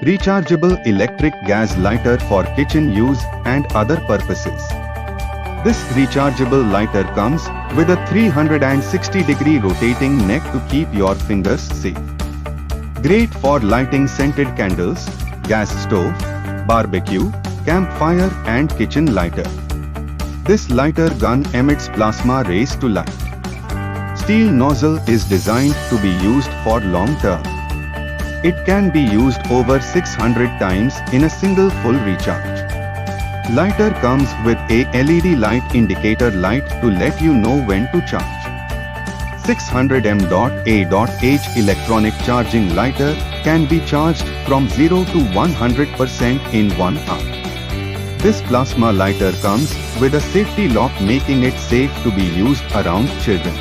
Rechargeable electric gas lighter for kitchen use and other purposes. This rechargeable lighter comes with a 360-degree rotating neck to keep your fingers safe. Great for lighting scented candles, gas stove, barbecue, campfire and kitchen lighter. This lighter gun emits plasma rays to light. Steel nozzle is designed to be used for long term. It can be used over 600 times in a single full recharge. Lighter comes with a LED light indicator light to let you know when to charge. 600mAh electronic charging lighter can be charged from 0 to 100% in 1 hour. This plasma lighter comes with a safety lock making it safe to be used around children.